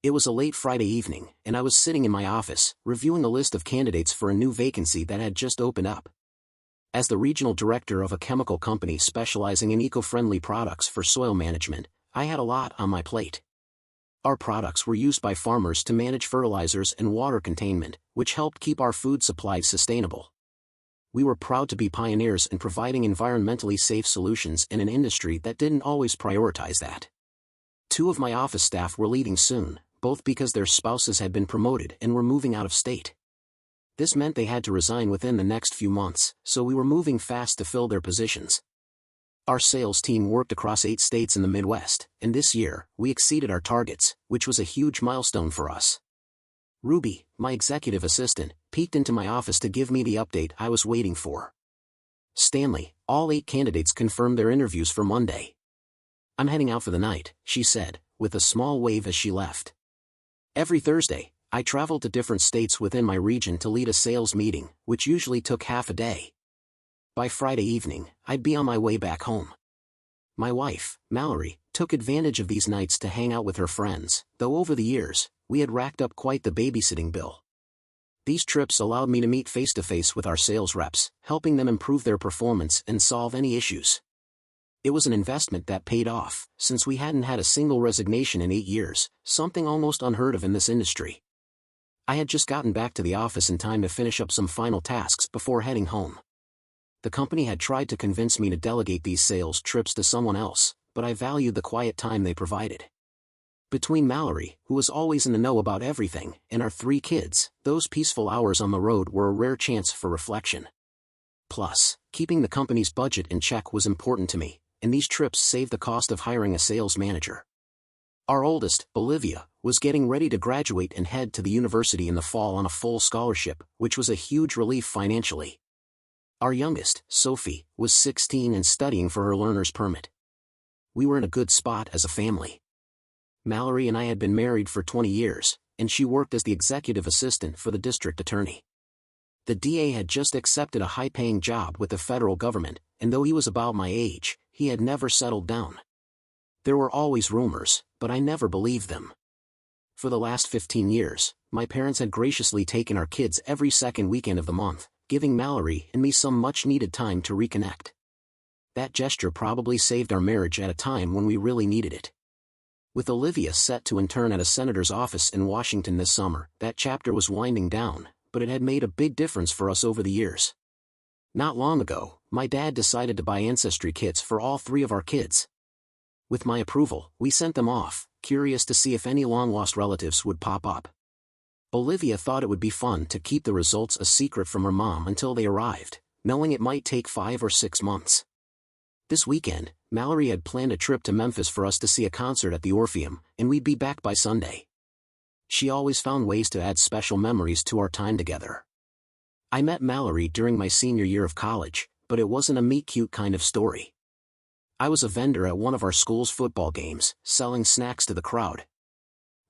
It was a late Friday evening, and I was sitting in my office, reviewing a list of candidates for a new vacancy that had just opened up. As the regional director of a chemical company specializing in eco-friendly products for soil management, I had a lot on my plate. Our products were used by farmers to manage fertilizers and water containment, which helped keep our food supplies sustainable. We were proud to be pioneers in providing environmentally safe solutions in an industry that didn't always prioritize that. 2 of my office staff were leaving soon, both because their spouses had been promoted and were moving out of state. This meant they had to resign within the next few months, so we were moving fast to fill their positions. Our sales team worked across 8 states in the Midwest, and this year, we exceeded our targets, which was a huge milestone for us. Ruby, my executive assistant, peeked into my office to give me the update I was waiting for. Stanley, all 8 candidates confirmed their interviews for Monday. I'm heading out for the night, she said, with a small wave as she left. Every Thursday, I traveled to different states within my region to lead a sales meeting, which usually took half a day. By Friday evening, I'd be on my way back home. My wife, Mallory, took advantage of these nights to hang out with her friends, though over the years, we had racked up quite the babysitting bill. These trips allowed me to meet face-to-face with our sales reps, helping them improve their performance and solve any issues. It was an investment that paid off, since we hadn't had a single resignation in 8 years, something almost unheard of in this industry. I had just gotten back to the office in time to finish up some final tasks before heading home. The company had tried to convince me to delegate these sales trips to someone else, but I valued the quiet time they provided. Between Mallory, who was always in the know about everything, and our 3 kids, those peaceful hours on the road were a rare chance for reflection. Plus, keeping the company's budget in check was important to me, and these trips saved the cost of hiring a sales manager. Our oldest, Olivia, was getting ready to graduate and head to the university in the fall on a full scholarship, which was a huge relief financially. Our youngest, Sophie, was 16 and studying for her learner's permit. We were in a good spot as a family. Mallory and I had been married for 20 years, and she worked as the executive assistant for the district attorney. The DA had just accepted a high-paying job with the federal government, and though he was about my age, he had never settled down. There were always rumors, but I never believed them. For the last 15 years, my parents had graciously taken our kids every second weekend of the month, giving Mallory and me some much-needed time to reconnect. That gesture probably saved our marriage at a time when we really needed it. With Olivia set to intern at a senator's office in Washington this summer, that chapter was winding down, but it had made a big difference for us over the years. Not long ago, my dad decided to buy ancestry kits for all 3 of our kids. With my approval, we sent them off, curious to see if any long-lost relatives would pop up. Olivia thought it would be fun to keep the results a secret from her mom until they arrived, knowing it might take 5 or 6 months. This weekend, Mallory had planned a trip to Memphis for us to see a concert at the Orpheum, and we'd be back by Sunday. She always found ways to add special memories to our time together. I met Mallory during my senior year of college, but it wasn't a meet-cute kind of story. I was a vendor at one of our school's football games, selling snacks to the crowd.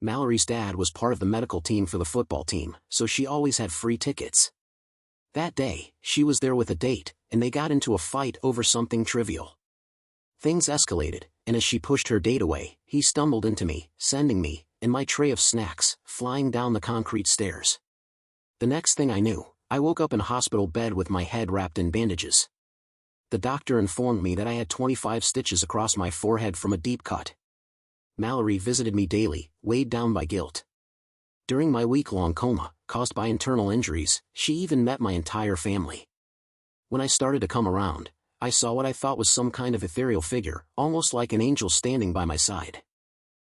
Mallory's dad was part of the medical team for the football team, so she always had free tickets. That day, she was there with a date, and they got into a fight over something trivial. Things escalated, and as she pushed her date away, he stumbled into me, sending me, and my tray of snacks, flying down the concrete stairs. The next thing I knew, I woke up in a hospital bed with my head wrapped in bandages. The doctor informed me that I had 25 stitches across my forehead from a deep cut. Mallory visited me daily, weighed down by guilt. During my week-long coma, caused by internal injuries, she even met my entire family. When I started to come around, I saw what I thought was some kind of ethereal figure, almost like an angel standing by my side.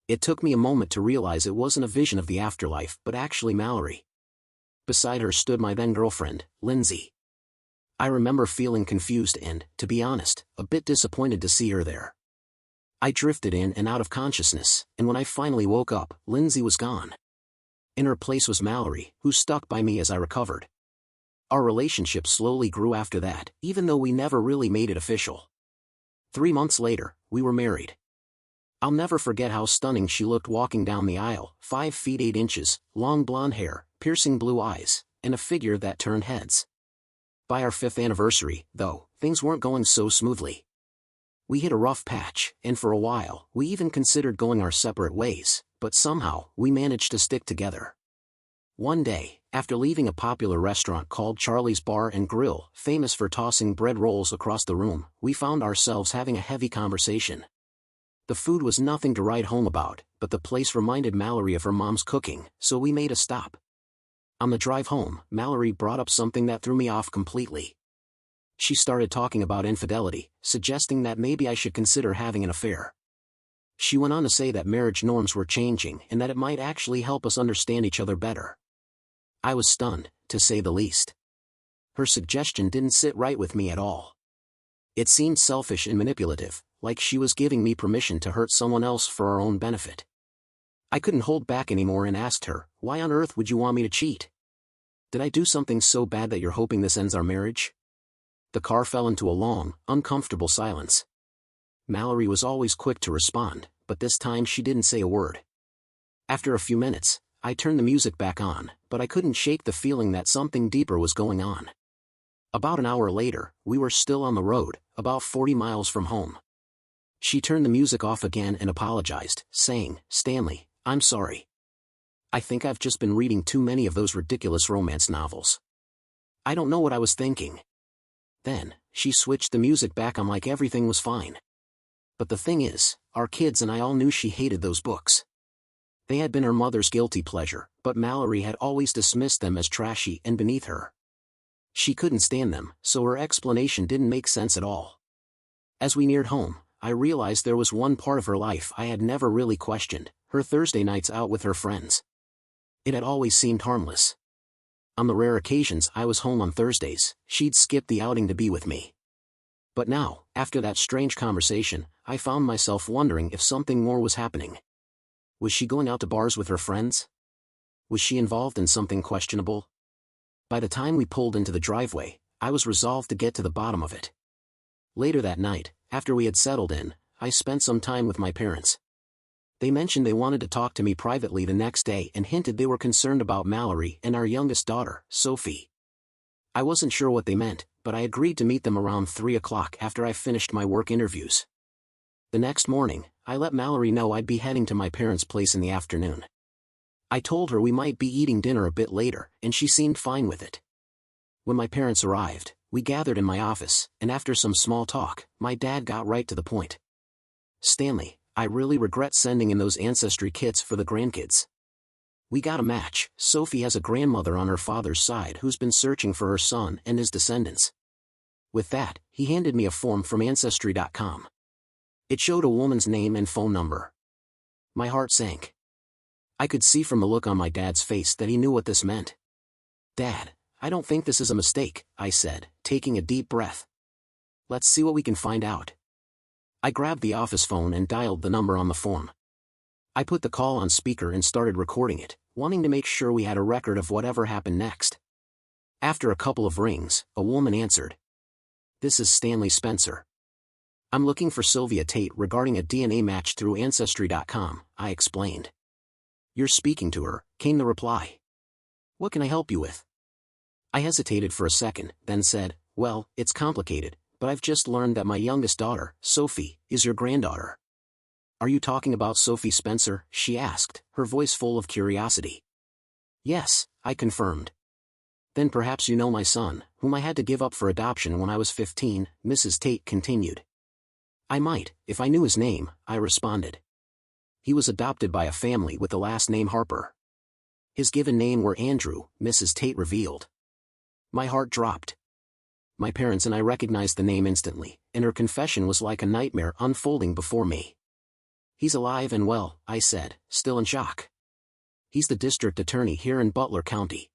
It took me a moment to realize it wasn't a vision of the afterlife but actually Mallory. Beside her stood my then-girlfriend, Lindsay. I remember feeling confused and, to be honest, a bit disappointed to see her there. I drifted in and out of consciousness, and when I finally woke up, Lindsay was gone. In her place was Mallory, who stuck by me as I recovered. Our relationship slowly grew after that, even though we never really made it official. 3 months later, we were married. I'll never forget how stunning she looked walking down the aisle, 5 feet 8 inches, long blonde hair, piercing blue eyes, and a figure that turned heads. By our 5th anniversary, though, things weren't going so smoothly. We hit a rough patch, and for a while, we even considered going our separate ways, but somehow, we managed to stick together. One day, after leaving a popular restaurant called Charlie's Bar and Grill, famous for tossing bread rolls across the room, we found ourselves having a heavy conversation. The food was nothing to write home about, but the place reminded Mallory of her mom's cooking, so we made a stop. On the drive home, Mallory brought up something that threw me off completely. She started talking about infidelity, suggesting that maybe I should consider having an affair. She went on to say that marriage norms were changing and that it might actually help us understand each other better. I was stunned, to say the least. Her suggestion didn't sit right with me at all. It seemed selfish and manipulative, like she was giving me permission to hurt someone else for our own benefit. I couldn't hold back anymore and asked her, "Why on earth would you want me to cheat? Did I do something so bad that you're hoping this ends our marriage?" The car fell into a long, uncomfortable silence. Mallory was always quick to respond, but this time she didn't say a word. After a few minutes, I turned the music back on, but I couldn't shake the feeling that something deeper was going on. About an hour later, we were still on the road, about 40 miles from home. She turned the music off again and apologized, saying, "Stanley, I'm sorry. I think I've just been reading too many of those ridiculous romance novels. I don't know what I was thinking." Then, she switched the music back on like everything was fine. But the thing is, our kids and I all knew she hated those books. They had been her mother's guilty pleasure, but Mallory had always dismissed them as trashy and beneath her. She couldn't stand them, so her explanation didn't make sense at all. As we neared home, I realized there was one part of her life I had never really questioned, her Thursday nights out with her friends. It had always seemed harmless. On the rare occasions I was home on Thursdays, she'd skip the outing to be with me. But now, after that strange conversation, I found myself wondering if something more was happening. Was she going out to bars with her friends? Was she involved in something questionable? By the time we pulled into the driveway, I was resolved to get to the bottom of it. Later that night, after we had settled in, I spent some time with my parents. They mentioned they wanted to talk to me privately the next day and hinted they were concerned about Mallory and our youngest daughter, Sophie. I wasn't sure what they meant, but I agreed to meet them around 3 o'clock after I finished my work interviews. The next morning, I let Mallory know I'd be heading to my parents' place in the afternoon. I told her we might be eating dinner a bit later, and she seemed fine with it. When my parents arrived, we gathered in my office, and after some small talk, my dad got right to the point. "Stanley, I really regret sending in those ancestry kits for the grandkids. We got a match. Sophie has a grandmother on her father's side who's been searching for her son and his descendants." With that, he handed me a form from Ancestry.com. It showed a woman's name and phone number. My heart sank. I could see from the look on my dad's face that he knew what this meant. "Dad, I don't think this is a mistake," I said, taking a deep breath. "Let's see what we can find out." I grabbed the office phone and dialed the number on the form. I put the call on speaker and started recording it, wanting to make sure we had a record of whatever happened next. After a couple of rings, a woman answered. "This is Stanley Spencer. I'm looking for Sylvia Tate regarding a DNA match through Ancestry.com, I explained. "You're speaking to her," came the reply. "What can I help you with?" I hesitated for a second, then said, "Well, it's complicated, but I've just learned that my youngest daughter, Sophie, is your granddaughter." "Are you talking about Sophie Spencer?" she asked, her voice full of curiosity. "Yes," I confirmed. "Then perhaps you know my son, whom I had to give up for adoption when I was 15, Mrs. Tate continued. "I might, if I knew his name," I responded. "He was adopted by a family with the last name Harper. His given name were Andrew," Mrs. Tate revealed. My heart dropped. My parents and I recognized the name instantly, and her confession was like a nightmare unfolding before me. "He's alive and well," I said, still in shock. "He's the district attorney here in Butler County.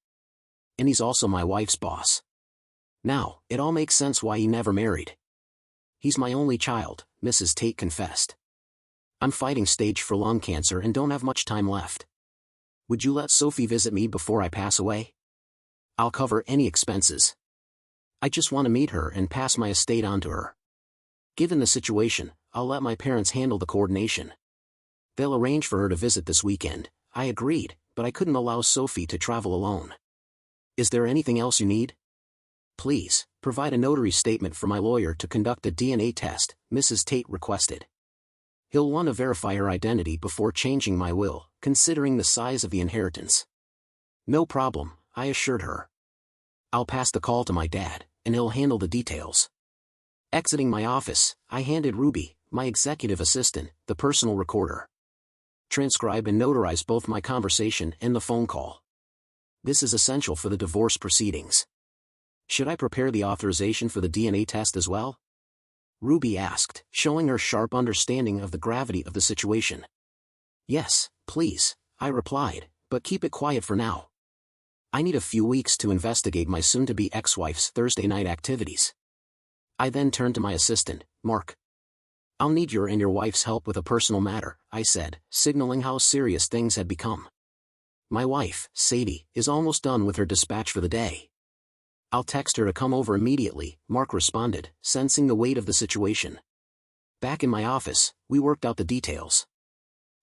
And he's also my wife's boss. Now, it all makes sense why he never married. He's my only child," Mrs. Tate confessed. "I'm fighting stage 4 lung cancer and don't have much time left. Would you let Sophie visit me before I pass away? I'll cover any expenses. I just want to meet her and pass my estate on to her. Given the situation, I'll let my parents handle the coordination. They'll arrange for her to visit this weekend." I agreed, but I couldn't allow Sophie to travel alone. "Is there anything else you need?" "Please, provide a notary statement for my lawyer to conduct a DNA test," Mrs. Tate requested. He'll want to verify her identity before changing my will, considering the size of the inheritance. No problem, I assured her. I'll pass the call to my dad, and he'll handle the details. Exiting my office, I handed Ruby, my executive assistant, the personal recorder. Transcribe and notarize both my conversation and the phone call. This is essential for the divorce proceedings. Should I prepare the authorization for the DNA test as well? Ruby asked, showing her sharp understanding of the gravity of the situation. Yes, please, I replied, but keep it quiet for now. I need a few weeks to investigate my soon-to-be ex-wife's Thursday night activities. I then turned to my assistant, Mark. I'll need your and your wife's help with a personal matter, I said, signaling how serious things had become. My wife, Sadie, is almost done with her dispatch for the day. I'll text her to come over immediately, Mark responded, sensing the weight of the situation. Back in my office, we worked out the details.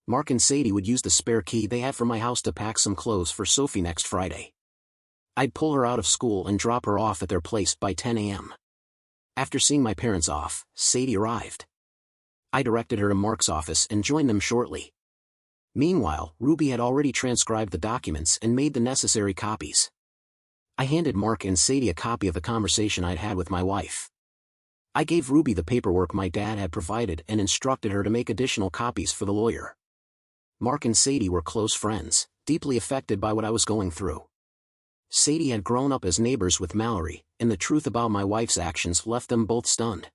Mark and Sadie would use the spare key they had from my house to pack some clothes for Sophie next Friday. I'd pull her out of school and drop her off at their place by 10 a.m. After seeing my parents off, Sadie arrived. I directed her to Mark's office and joined them shortly. Meanwhile, Ruby had already transcribed the documents and made the necessary copies. I handed Mark and Sadie a copy of the conversation I'd had with my wife. I gave Ruby the paperwork my dad had provided and instructed her to make additional copies for the lawyer. Mark and Sadie were close friends, deeply affected by what I was going through. Sadie had grown up as neighbors with Mallory, and the truth about my wife's actions left them both stunned.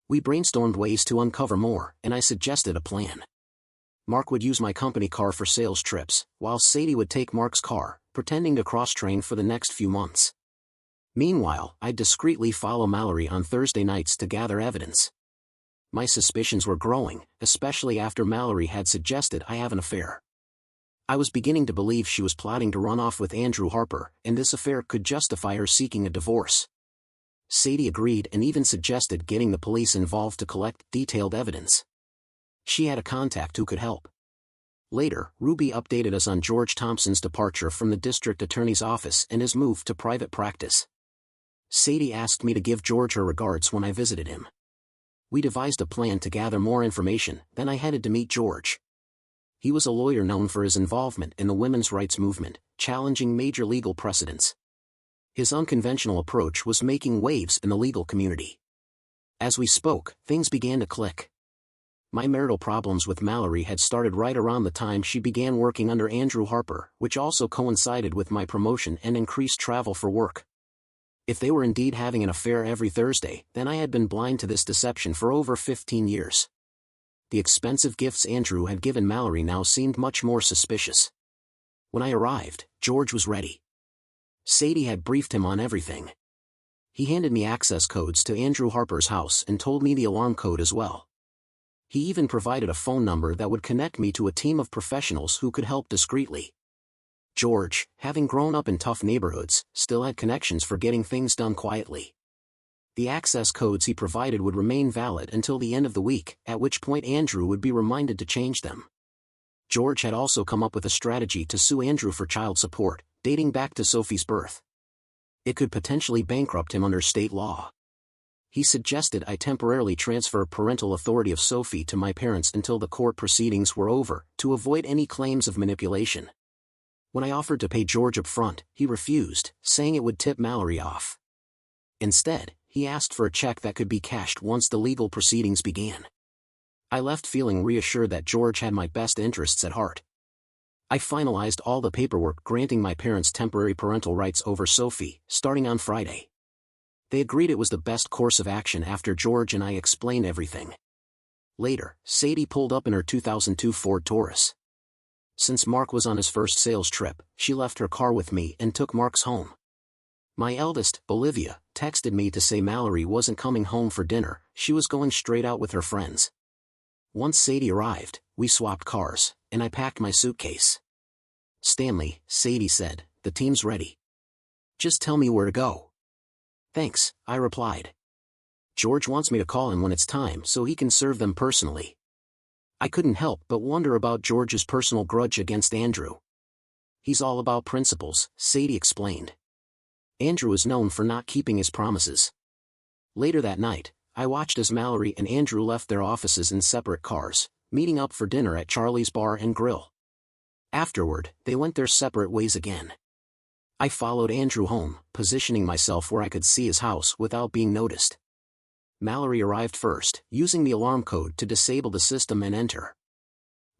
We brainstormed ways to uncover more, and I suggested a plan. Mark would use my company car for sales trips, while Sadie would take Mark's car, pretending to cross-train for the next few months. Meanwhile, I'd discreetly follow Mallory on Thursday nights to gather evidence. My suspicions were growing, especially after Mallory had suggested I have an affair. I was beginning to believe she was plotting to run off with Harper, and this affair could justify her seeking a divorce. Sadie agreed and even suggested getting the police involved to collect detailed evidence. She had a contact who could help. Later, Ruby updated us on George Thompson's departure from the district attorney's office and his move to private practice. Sadie asked me to give George her regards when I visited him. We devised a plan to gather more information, then I headed to meet George. He was a lawyer known for his involvement in the women's rights movement, challenging major legal precedents. His unconventional approach was making waves in the legal community. As we spoke, things began to click. My marital problems with Mallory had started right around the time she began working under Harper, which also coincided with my promotion and increased travel for work. If they were indeed having an affair every Thursday, then I had been blind to this deception for over 15 years. The expensive gifts Andrew had given Mallory now seemed much more suspicious. When I arrived, George was ready. Sadie had briefed him on everything. He handed me access codes to Harper's house and told me the alarm code as well. He even provided a phone number that would connect me to a team of professionals who could help discreetly. George, having grown up in tough neighborhoods, still had connections for getting things done quietly. The access codes he provided would remain valid until the end of the week, at which point Andrew would be reminded to change them. George had also come up with a strategy to sue Andrew for child support, dating back to Sophie's birth. It could potentially bankrupt him under state law. He suggested I temporarily transfer parental authority of Sophie to my parents until the court proceedings were over, to avoid any claims of manipulation. When I offered to pay George up front, he refused, saying it would tip Mallory off. Instead, he asked for a check that could be cashed once the legal proceedings began. I left feeling reassured that George had my best interests at heart. I finalized all the paperwork granting my parents temporary parental rights over Sophie, starting on Friday. They agreed it was the best course of action after George and I explained everything. Later, Sadie pulled up in her 2002 Ford Taurus. Since Mark was on his first sales trip, she left her car with me and took Mark's home. My eldest, Olivia, texted me to say Mallory wasn't coming home for dinner, she was going straight out with her friends. Once Sadie arrived, we swapped cars, and I packed my suitcase. Stanley, Sadie said, the team's ready. Just tell me where to go. Thanks, I replied. George wants me to call him when it's time so he can serve them personally. I couldn't help but wonder about George's personal grudge against Andrew. He's all about principles, Sadie explained. Andrew is known for not keeping his promises. Later that night, I watched as Mallory and Andrew left their offices in separate cars, meeting up for dinner at Charlie's Bar and Grill. Afterward, they went their separate ways again. I followed Andrew home, positioning myself where I could see his house without being noticed. Mallory arrived first, using the alarm code to disable the system and enter.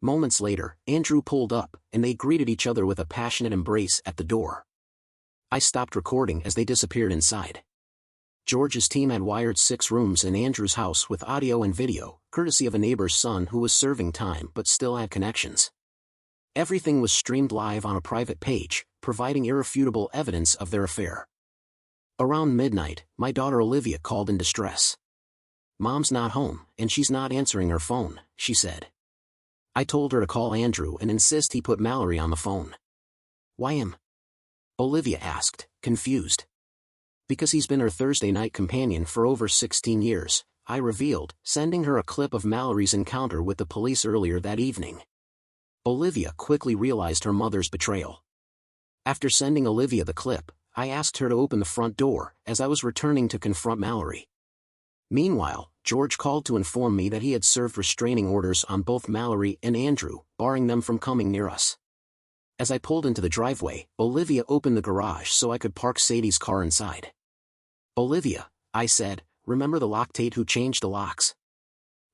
Moments later, Andrew pulled up, and they greeted each other with a passionate embrace at the door. I stopped recording as they disappeared inside. George's team had wired 6 rooms in Andrew's house with audio and video, courtesy of a neighbor's son who was serving time but still had connections. Everything was streamed live on a private page, providing irrefutable evidence of their affair. Around midnight, my daughter Olivia called in distress. "Mom's not home, and she's not answering her phone," she said. I told her to call Andrew and insist he put Mallory on the phone. "Why him?" Olivia asked, confused. "Because he's been her Thursday night companion for over 16 years, I revealed, sending her a clip of Mallory's encounter with the police earlier that evening. Olivia quickly realized her mother's betrayal. After sending Olivia the clip, I asked her to open the front door, as I was returning to confront Mallory. Meanwhile, George called to inform me that he had served restraining orders on both Mallory and Andrew, barring them from coming near us. As I pulled into the driveway, Olivia opened the garage so I could park Sadie's car inside. "Olivia," I said, "remember the loctate who changed the locks?"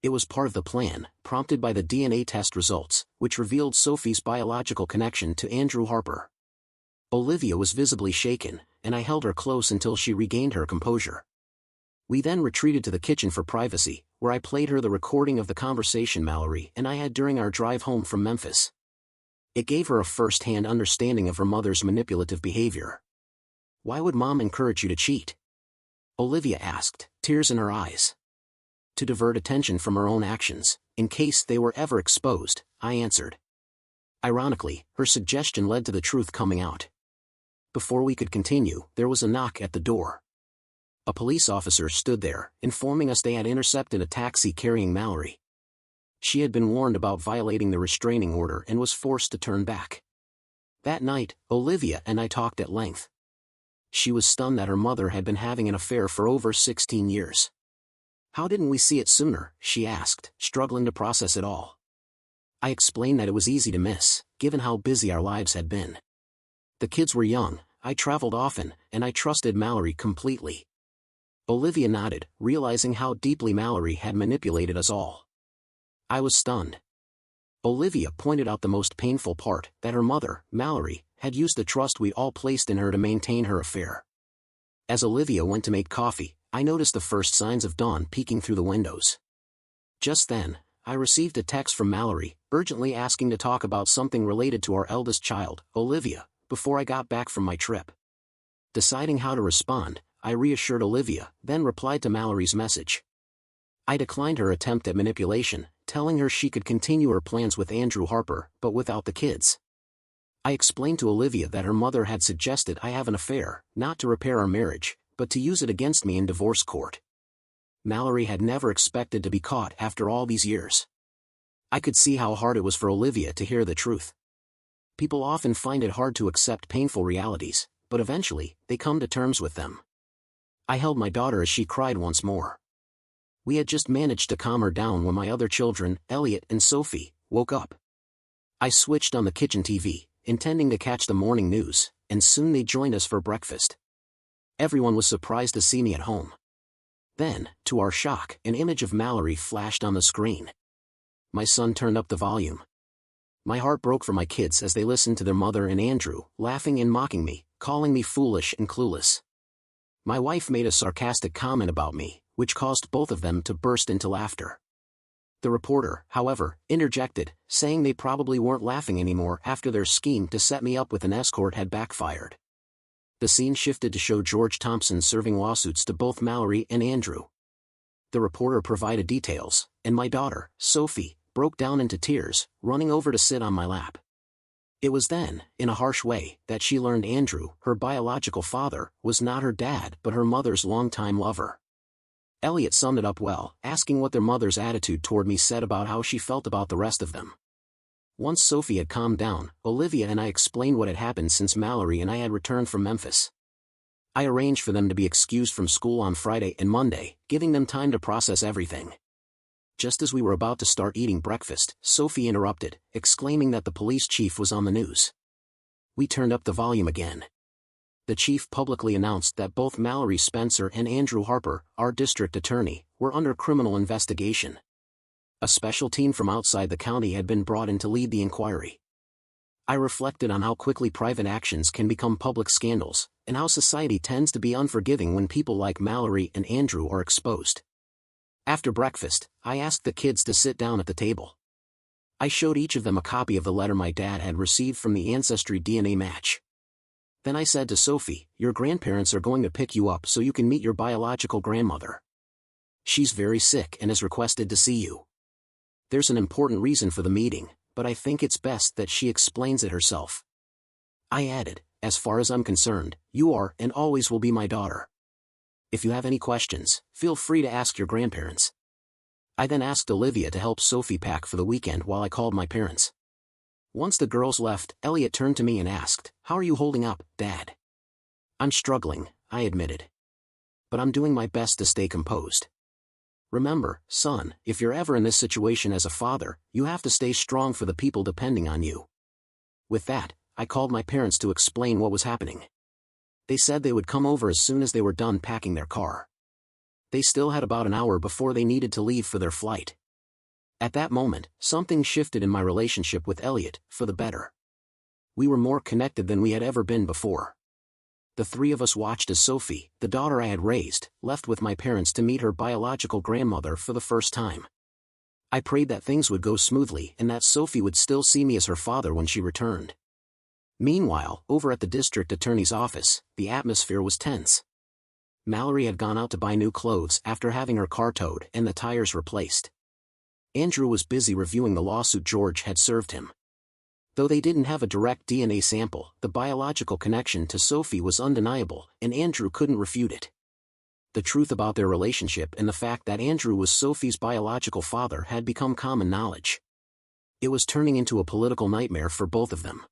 It was part of the plan, prompted by the DNA test results, which revealed Sophie's biological connection to Andrew Harper. Olivia was visibly shaken, and I held her close until she regained her composure. We then retreated to the kitchen for privacy, where I played her the recording of the conversation Mallory and I had during our drive home from Memphis. It gave her a first-hand understanding of her mother's manipulative behavior. "Why would Mom encourage you to cheat?" Olivia asked, tears in her eyes. "To divert attention from her own actions, in case they were ever exposed," I answered. Ironically, her suggestion led to the truth coming out. Before we could continue, there was a knock at the door. A police officer stood there, informing us they had intercepted a taxi carrying Mallory. She had been warned about violating the restraining order and was forced to turn back. That night, Olivia and I talked at length. She was stunned that her mother had been having an affair for over 16 years. "How didn't we see it sooner?" she asked, struggling to process it all. I explained that it was easy to miss, given how busy our lives had been. The kids were young, I traveled often, and I trusted Mallory completely. Olivia nodded, realizing how deeply Mallory had manipulated us all. I was stunned. Olivia pointed out the most painful part, that her mother, Mallory, had used the trust we all placed in her to maintain her affair. As Olivia went to make coffee, I noticed the first signs of dawn peeking through the windows. Just then, I received a text from Mallory, urgently asking to talk about something related to our eldest child, Olivia, before I got back from my trip. Deciding how to respond, I reassured Olivia, then replied to Mallory's message. I declined her attempt at manipulation, telling her she could continue her plans with Andrew Harper, but without the kids. I explained to Olivia that her mother had suggested I have an affair, not to repair our marriage, but to use it against me in divorce court. Mallory had never expected to be caught after all these years. I could see how hard it was for Olivia to hear the truth. People often find it hard to accept painful realities, but eventually, they come to terms with them. I held my daughter as she cried once more. We had just managed to calm her down when my other children, Elliot and Sophie, woke up. I switched on the kitchen TV, intending to catch the morning news, and soon they joined us for breakfast. Everyone was surprised to see me at home. Then, to our shock, an image of Mallory flashed on the screen. My son turned up the volume. My heart broke for my kids as they listened to their mother and Andrew, laughing and mocking me, calling me foolish and clueless. My wife made a sarcastic comment about me, which caused both of them to burst into laughter. The reporter, however, interjected, saying they probably weren't laughing anymore after their scheme to set me up with an escort had backfired. The scene shifted to show George Thompson serving lawsuits to both Mallory and Andrew. The reporter provided details, and my daughter, Sophie, broke down into tears, running over to sit on my lap. It was then, in a harsh way, that she learned Andrew, her biological father, was not her dad but her mother's longtime lover. Elliot summed it up well, asking what their mother's attitude toward me said about how she felt about the rest of them. Once Sophie had calmed down, Olivia and I explained what had happened since Mallory and I had returned from Memphis. I arranged for them to be excused from school on Friday and Monday, giving them time to process everything. Just as we were about to start eating breakfast, Sophie interrupted, exclaiming that the police chief was on the news. We turned up the volume again. The chief publicly announced that both Mallory Spencer and Andrew Harper, our district attorney, were under criminal investigation. A special team from outside the county had been brought in to lead the inquiry. I reflected on how quickly private actions can become public scandals, and how society tends to be unforgiving when people like Mallory and Andrew are exposed. After breakfast, I asked the kids to sit down at the table. I showed each of them a copy of the letter my dad had received from the Ancestry DNA match. Then I said to Sophie, "Your grandparents are going to pick you up so you can meet your biological grandmother. She's very sick and has requested to see you. There's an important reason for the meeting, but I think it's best that she explains it herself." I added, "As far as I'm concerned, you are and always will be my daughter. If you have any questions, feel free to ask your grandparents." I then asked Olivia to help Sophie pack for the weekend while I called my parents. Once the girls left, Elliot turned to me and asked, "How are you holding up, Dad?" "I'm struggling," I admitted. "But I'm doing my best to stay composed. Remember, son, if you're ever in this situation as a father, you have to stay strong for the people depending on you." With that, I called my parents to explain what was happening. They said they would come over as soon as they were done packing their car. They still had about an hour before they needed to leave for their flight. At that moment, something shifted in my relationship with Elliot, for the better. We were more connected than we had ever been before. The three of us watched as Sophie, the daughter I had raised, left with my parents to meet her biological grandmother for the first time. I prayed that things would go smoothly and that Sophie would still see me as her father when she returned. Meanwhile, over at the district attorney's office, the atmosphere was tense. Mallory had gone out to buy new clothes after having her car towed and the tires replaced. Andrew was busy reviewing the lawsuit George had served him. Though they didn't have a direct DNA sample, the biological connection to Sophie was undeniable, and Andrew couldn't refute it. The truth about their relationship and the fact that Andrew was Sophie's biological father had become common knowledge. It was turning into a political nightmare for both of them.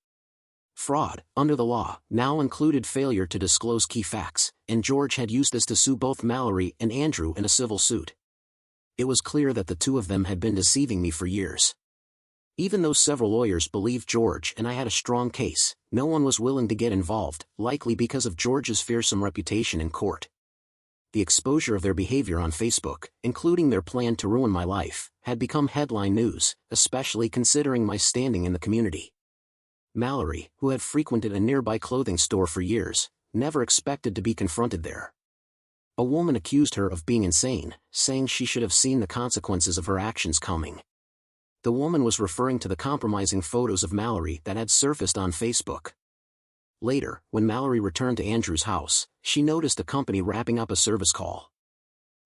Fraud, under the law, now included failure to disclose key facts, and George had used this to sue both Mallory and Andrew in a civil suit. It was clear that the two of them had been deceiving me for years. Even though several lawyers believed George and I had a strong case, no one was willing to get involved, likely because of George's fearsome reputation in court. The exposure of their behavior on Facebook, including their plan to ruin my life, had become headline news, especially considering my standing in the community. Mallory, who had frequented a nearby clothing store for years, never expected to be confronted there. A woman accused her of being insane, saying she should have seen the consequences of her actions coming. The woman was referring to the compromising photos of Mallory that had surfaced on Facebook. Later, when Mallory returned to Andrew's house, she noticed a company wrapping up a service call.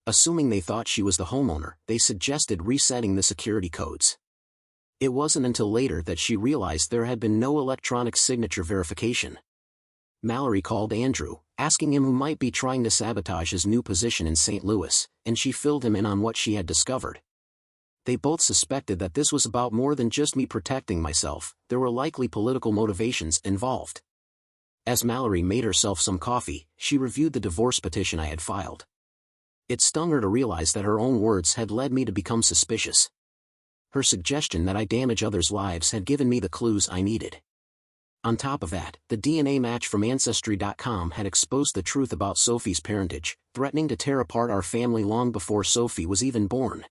Assuming they thought she was the homeowner, they suggested resetting the security codes. It wasn't until later that she realized there had been no electronic signature verification. Mallory called Andrew, asking him who might be trying to sabotage his new position in St. Louis, and she filled him in on what she had discovered. They both suspected that this was about more than just me protecting myself, there were likely political motivations involved. As Mallory made herself some coffee, she reviewed the divorce petition I had filed. It stung her to realize that her own words had led me to become suspicious. Her suggestion that I damage others' lives had given me the clues I needed. On top of that, the DNA match from Ancestry.com had exposed the truth about Sophie's parentage, threatening to tear apart our family long before Sophie was even born.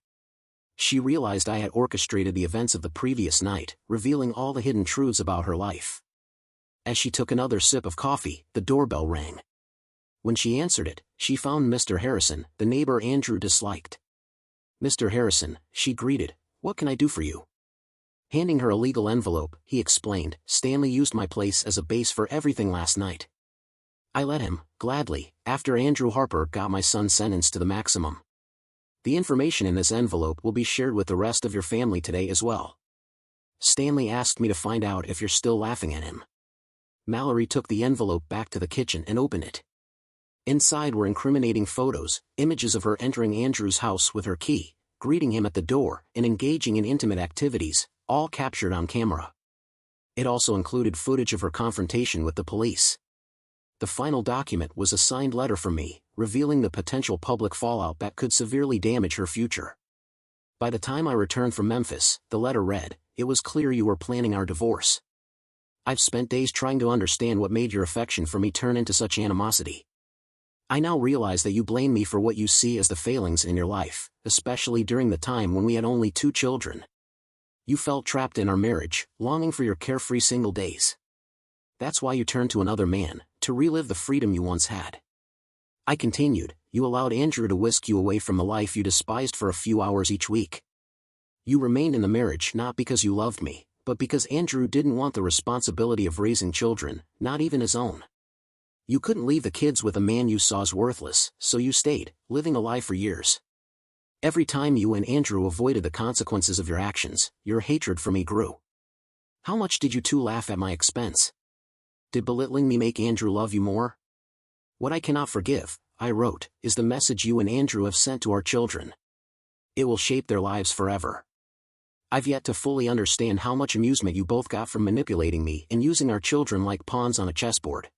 She realized I had orchestrated the events of the previous night, revealing all the hidden truths about her life. As she took another sip of coffee, the doorbell rang. When she answered it, she found Mr. Harrison, the neighbor Andrew disliked. "Mr. Harrison," she greeted, "what can I do for you?" Handing her a legal envelope, he explained, "Stanley used my place as a base for everything last night. I let him, gladly, after Andrew Harper got my son sentenced to the maximum. The information in this envelope will be shared with the rest of your family today as well. Stanley asked me to find out if you're still laughing at him." Mallory took the envelope back to the kitchen and opened it. Inside were incriminating photos, images of her entering Andrew's house with her key, greeting him at the door, and engaging in intimate activities, all captured on camera. It also included footage of her confrontation with the police. The final document was a signed letter from me, revealing the potential public fallout that could severely damage her future. By the time I returned from Memphis, the letter read, "It was clear you were planning our divorce. I've spent days trying to understand what made your affection for me turn into such animosity. I now realize that you blame me for what you see as the failings in your life, especially during the time when we had only 2 children. You felt trapped in our marriage, longing for your carefree single days. That's why you turned to another man, to relive the freedom you once had. I continued, you allowed Andrew to whisk you away from the life you despised for a few hours each week. You remained in the marriage not because you loved me, but because Andrew didn't want the responsibility of raising children, not even his own. You couldn't leave the kids with a man you saw as worthless, so you stayed, living a lie for years. Every time you and Andrew avoided the consequences of your actions, your hatred for me grew. How much did you two laugh at my expense? Did belittling me make Andrew love you more? What I cannot forgive," I wrote, "is the message you and Andrew have sent to our children. It will shape their lives forever. I've yet to fully understand how much amusement you both got from manipulating me and using our children like pawns on a chessboard."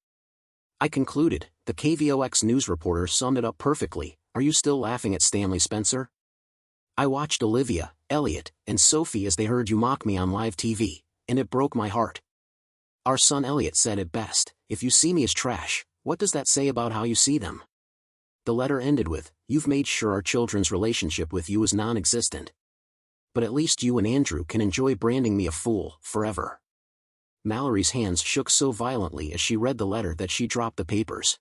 I concluded, the KVOX news reporter summed it up perfectly, "Are you still laughing at Stanley Spencer? I watched Olivia, Elliot, and Sophie as they heard you mock me on live TV, and it broke my heart. Our son Elliot said it best, if you see me as trash, what does that say about how you see them?" The letter ended with, "You've made sure our children's relationship with you is non-existent. But at least you and Andrew can enjoy branding me a fool, forever." Mallory's hands shook so violently as she read the letter that she dropped the papers.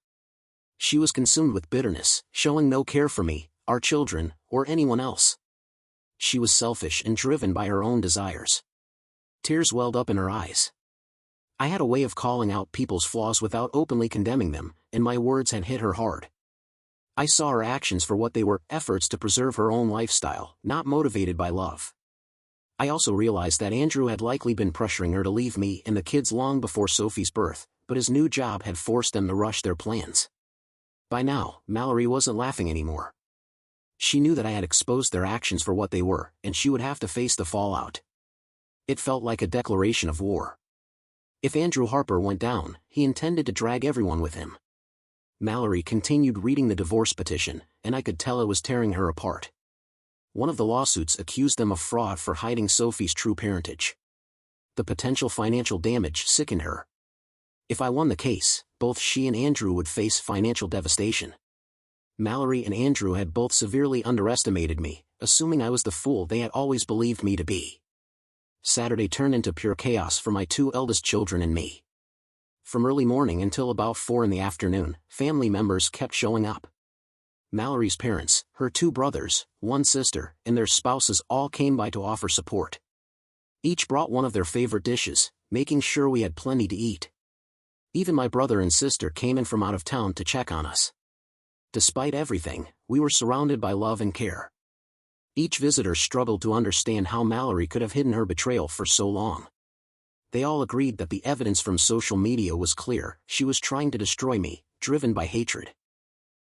She was consumed with bitterness, showing no care for me, our children, or anyone else. She was selfish and driven by her own desires. Tears welled up in her eyes. I had a way of calling out people's flaws without openly condemning them, and my words had hit her hard. I saw her actions for what they were, efforts to preserve her own lifestyle, not motivated by love. I also realized that Andrew had likely been pressuring her to leave me and the kids long before Sophie's birth, but his new job had forced them to rush their plans. By now, Mallory wasn't laughing anymore. She knew that I had exposed their actions for what they were, and she would have to face the fallout. It felt like a declaration of war. If Andrew Harper went down, he intended to drag everyone with him. Mallory continued reading the divorce petition, and I could tell it was tearing her apart. One of the lawsuits accused them of fraud for hiding Sophie's true parentage. The potential financial damage sickened her. If I won the case, both she and Andrew would face financial devastation. Mallory and Andrew had both severely underestimated me, assuming I was the fool they had always believed me to be. Saturday turned into pure chaos for my 2 eldest children and me. From early morning until about 4 in the afternoon, family members kept showing up. Mallory's parents, her 2 brothers, 1 sister, and their spouses all came by to offer support. Each brought one of their favorite dishes, making sure we had plenty to eat. Even my brother and sister came in from out of town to check on us. Despite everything, we were surrounded by love and care. Each visitor struggled to understand how Mallory could have hidden her betrayal for so long. They all agreed that the evidence from social media was clear, she was trying to destroy me, driven by hatred.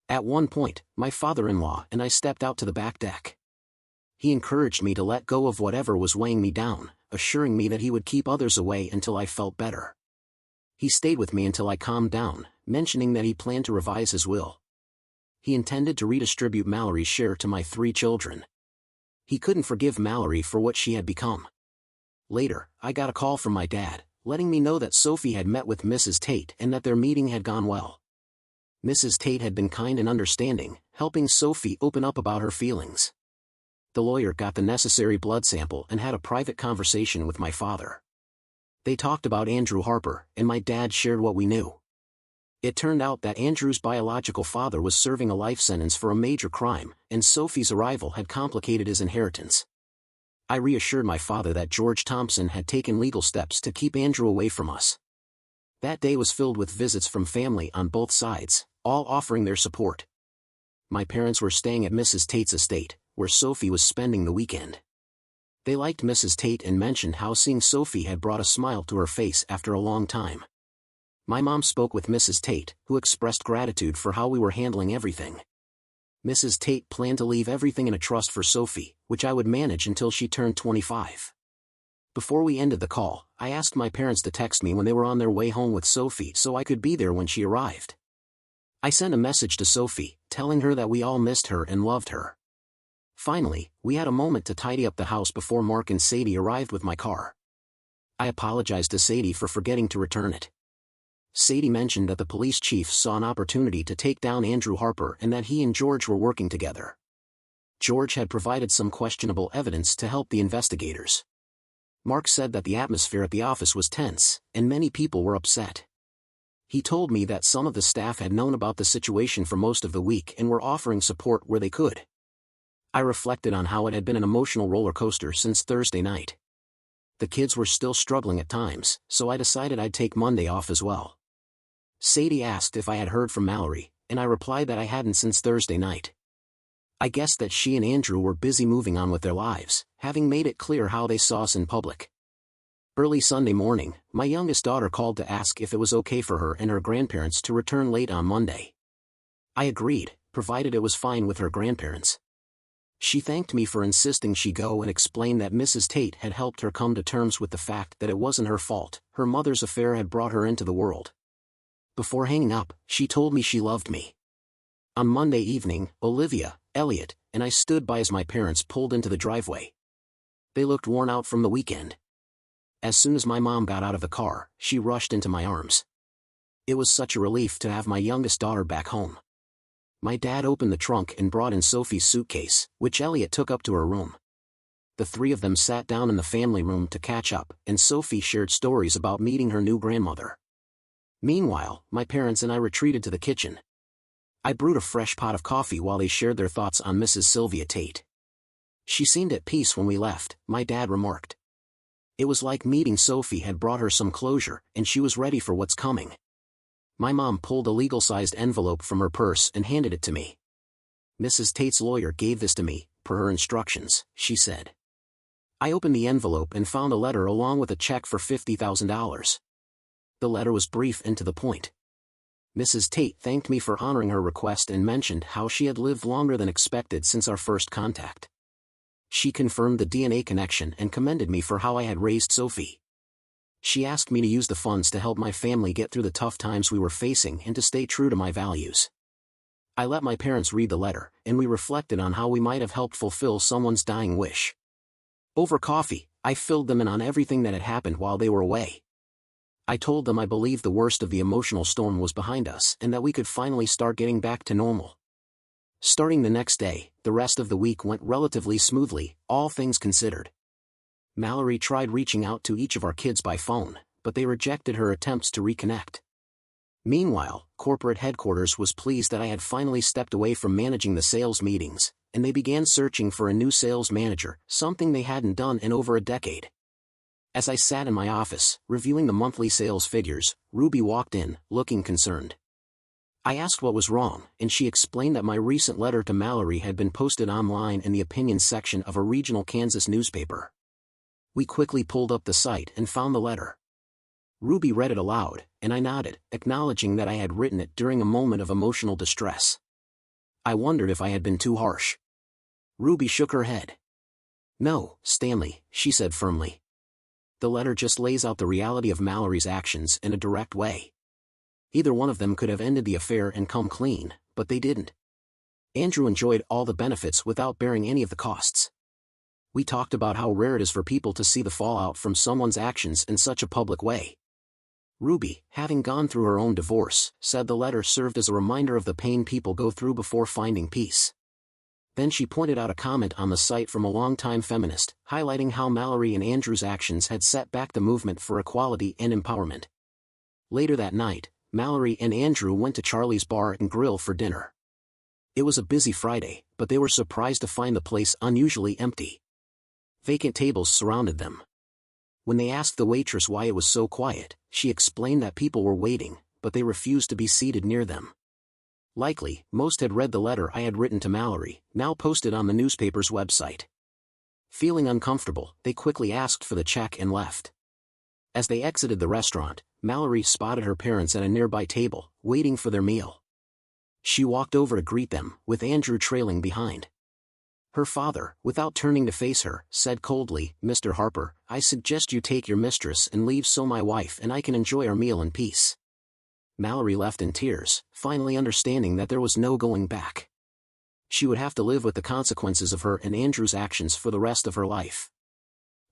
At one point, my father-in-law and I stepped out to the back deck. He encouraged me to let go of whatever was weighing me down, assuring me that he would keep others away until I felt better. He stayed with me until I calmed down, mentioning that he planned to revise his will. He intended to redistribute Mallory's share to my 3 children. He couldn't forgive Mallory for what she had become. Later, I got a call from my dad, letting me know that Sophie had met with Mrs. Tate and that their meeting had gone well. Mrs. Tate had been kind and understanding, helping Sophie open up about her feelings. The lawyer got the necessary blood sample and had a private conversation with my father. They talked about Andrew Harper, and my dad shared what we knew. It turned out that Andrew's biological father was serving a life sentence for a major crime, and Sophie's arrival had complicated his inheritance. I reassured my father that George Thompson had taken legal steps to keep Andrew away from us. That day was filled with visits from family on both sides, all offering their support. My parents were staying at Mrs. Tate's estate, where Sophie was spending the weekend. They liked Mrs. Tate and mentioned how seeing Sophie had brought a smile to her face after a long time. My mom spoke with Mrs. Tate, who expressed gratitude for how we were handling everything. Mrs. Tate planned to leave everything in a trust for Sophie, which I would manage until she turned 25. Before we ended the call, I asked my parents to text me when they were on their way home with Sophie so I could be there when she arrived. I sent a message to Sophie, telling her that we all missed her and loved her. Finally, we had a moment to tidy up the house before Mark and Sadie arrived with my car. I apologized to Sadie for forgetting to return it. Sadie mentioned that the police chief saw an opportunity to take down Andrew Harper and that he and George were working together. George had provided some questionable evidence to help the investigators. Mark said that the atmosphere at the office was tense, and many people were upset. He told me that some of the staff had known about the situation for most of the week and were offering support where they could. I reflected on how it had been an emotional roller coaster since Thursday night. The kids were still struggling at times, so I decided I'd take Monday off as well. Sadie asked if I had heard from Mallory, and I replied that I hadn't since Thursday night. I guessed that she and Andrew were busy moving on with their lives, having made it clear how they saw us in public. Early Sunday morning, my youngest daughter called to ask if it was okay for her and her grandparents to return late on Monday. I agreed, provided it was fine with her grandparents. She thanked me for insisting she go and explained that Mrs. Tate had helped her come to terms with the fact that it wasn't her fault, her mother's affair had brought her into the world. Before hanging up, she told me she loved me. On Monday evening, Olivia, Elliot, and I stood by as my parents pulled into the driveway. They looked worn out from the weekend. As soon as my mom got out of the car, she rushed into my arms. It was such a relief to have my youngest daughter back home. My dad opened the trunk and brought in Sophie's suitcase, which Elliot took up to her room. The three of them sat down in the family room to catch up, and Sophie shared stories about meeting her new grandmother. Meanwhile, my parents and I retreated to the kitchen. I brewed a fresh pot of coffee while they shared their thoughts on Mrs. Sylvia Tate. She seemed at peace when we left, my dad remarked. It was like meeting Sophie had brought her some closure, and she was ready for what's coming. My mom pulled a legal-sized envelope from her purse and handed it to me. Mrs. Tate's lawyer gave this to me, per her instructions, she said. I opened the envelope and found a letter along with a check for $50,000. The letter was brief and to the point. Mrs. Tate thanked me for honoring her request and mentioned how she had lived longer than expected since our first contact. She confirmed the DNA connection and commended me for how I had raised Sophie. She asked me to use the funds to help my family get through the tough times we were facing and to stay true to my values. I let my parents read the letter, and we reflected on how we might have helped fulfill someone's dying wish. Over coffee, I filled them in on everything that had happened while they were away. I told them I believed the worst of the emotional storm was behind us and that we could finally start getting back to normal. Starting the next day, the rest of the week went relatively smoothly, all things considered. Mallory tried reaching out to each of our kids by phone, but they rejected her attempts to reconnect. Meanwhile, corporate headquarters was pleased that I had finally stepped away from managing the sales meetings, and they began searching for a new sales manager, something they hadn't done in over a decade. As I sat in my office, reviewing the monthly sales figures, Ruby walked in, looking concerned. I asked what was wrong, and she explained that my recent letter to Mallory had been posted online in the opinions section of a regional Kansas newspaper. We quickly pulled up the site and found the letter. Ruby read it aloud, and I nodded, acknowledging that I had written it during a moment of emotional distress. I wondered if I had been too harsh. Ruby shook her head. No, Stanley, she said firmly. The letter just lays out the reality of Mallory's actions in a direct way. Either one of them could have ended the affair and come clean, but they didn't. Andrew enjoyed all the benefits without bearing any of the costs. We talked about how rare it is for people to see the fallout from someone's actions in such a public way. Ruby, having gone through her own divorce, said the letter served as a reminder of the pain people go through before finding peace. Then she pointed out a comment on the site from a longtime feminist, highlighting how Mallory and Andrew's actions had set back the movement for equality and empowerment. Later that night, Mallory and Andrew went to Charlie's Bar and Grill for dinner. It was a busy Friday, but they were surprised to find the place unusually empty. Vacant tables surrounded them. When they asked the waitress why it was so quiet, she explained that people were waiting, but they refused to be seated near them. Likely, most had read the letter I had written to Mallory, now posted on the newspaper's website. Feeling uncomfortable, they quickly asked for the check and left. As they exited the restaurant, Mallory spotted her parents at a nearby table, waiting for their meal. She walked over to greet them, with Andrew trailing behind. Her father, without turning to face her, said coldly, "Mr. Harper, I suggest you take your mistress and leave so my wife and I can enjoy our meal in peace." Mallory left in tears, finally understanding that there was no going back. She would have to live with the consequences of her and Andrew's actions for the rest of her life.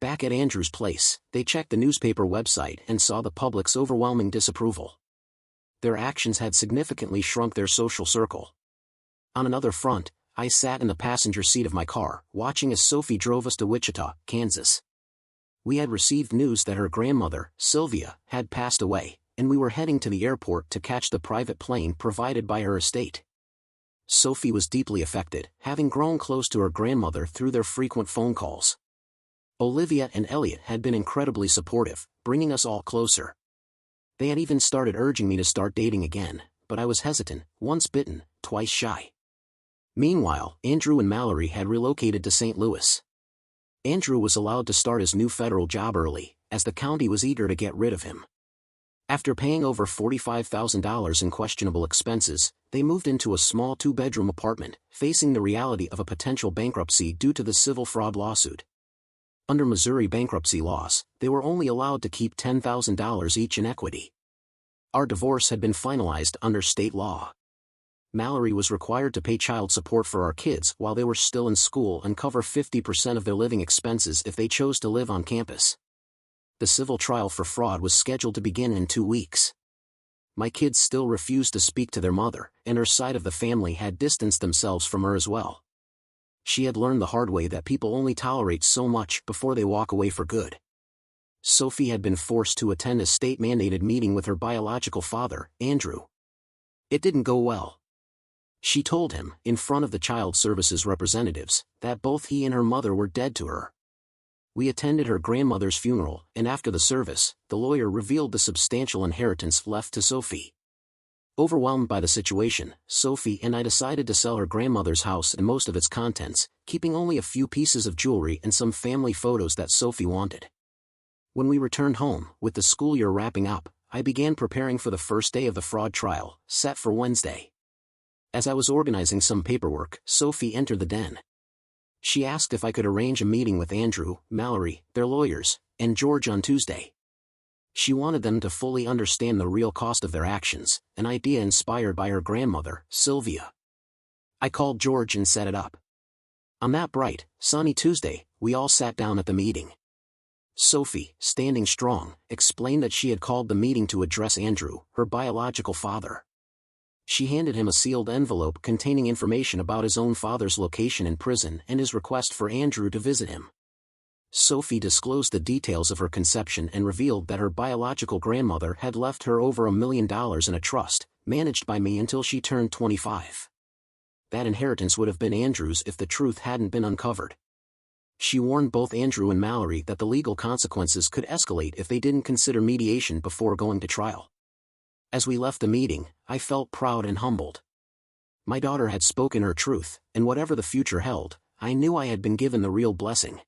Back at Andrew's place, they checked the newspaper website and saw the public's overwhelming disapproval. Their actions had significantly shrunk their social circle. On another front, I sat in the passenger seat of my car, watching as Sophie drove us to Wichita, Kansas. We had received news that her grandmother, Sylvia, had passed away, and we were heading to the airport to catch the private plane provided by her estate. Sophie was deeply affected, having grown close to her grandmother through their frequent phone calls. Olivia and Elliot had been incredibly supportive, bringing us all closer. They had even started urging me to start dating again, but I was hesitant, once bitten, twice shy. Meanwhile, Andrew and Mallory had relocated to St. Louis. Andrew was allowed to start his new federal job early, as the county was eager to get rid of him. After paying over $45,000 in questionable expenses, they moved into a small two-bedroom apartment, facing the reality of a potential bankruptcy due to the civil fraud lawsuit. Under Missouri bankruptcy laws, they were only allowed to keep $10,000 each in equity. Our divorce had been finalized under state law. Mallory was required to pay child support for our kids while they were still in school and cover 50% of their living expenses if they chose to live on campus. The civil trial for fraud was scheduled to begin in 2 weeks. My kids still refused to speak to their mother, and her side of the family had distanced themselves from her as well. She had learned the hard way that people only tolerate so much before they walk away for good. Sophie had been forced to attend a state-mandated meeting with her biological father, Andrew. It didn't go well. She told him, in front of the child services representatives, that both he and her mother were dead to her. We attended her grandmother's funeral, and after the service, the lawyer revealed the substantial inheritance left to Sophie. Overwhelmed by the situation, Sophie and I decided to sell her grandmother's house and most of its contents, keeping only a few pieces of jewelry and some family photos that Sophie wanted. When we returned home, with the school year wrapping up, I began preparing for the first day of the fraud trial, set for Wednesday. As I was organizing some paperwork, Sophie entered the den. She asked if I could arrange a meeting with Andrew, Mallory, their lawyers, and George on Tuesday. She wanted them to fully understand the real cost of their actions, an idea inspired by her grandmother, Sylvia. I called George and set it up. On that bright, sunny Tuesday, we all sat down at the meeting. Sophie, standing strong, explained that she had called the meeting to address Andrew, her biological father. She handed him a sealed envelope containing information about his own father's location in prison and his request for Andrew to visit him. Sophie disclosed the details of her conception and revealed that her biological grandmother had left her over $1 million in a trust, managed by me until she turned 25. That inheritance would have been Andrew's if the truth hadn't been uncovered. She warned both Andrew and Mallory that the legal consequences could escalate if they didn't consider mediation before going to trial. As we left the meeting, I felt proud and humbled. My daughter had spoken her truth, and whatever the future held, I knew I had been given the real blessing.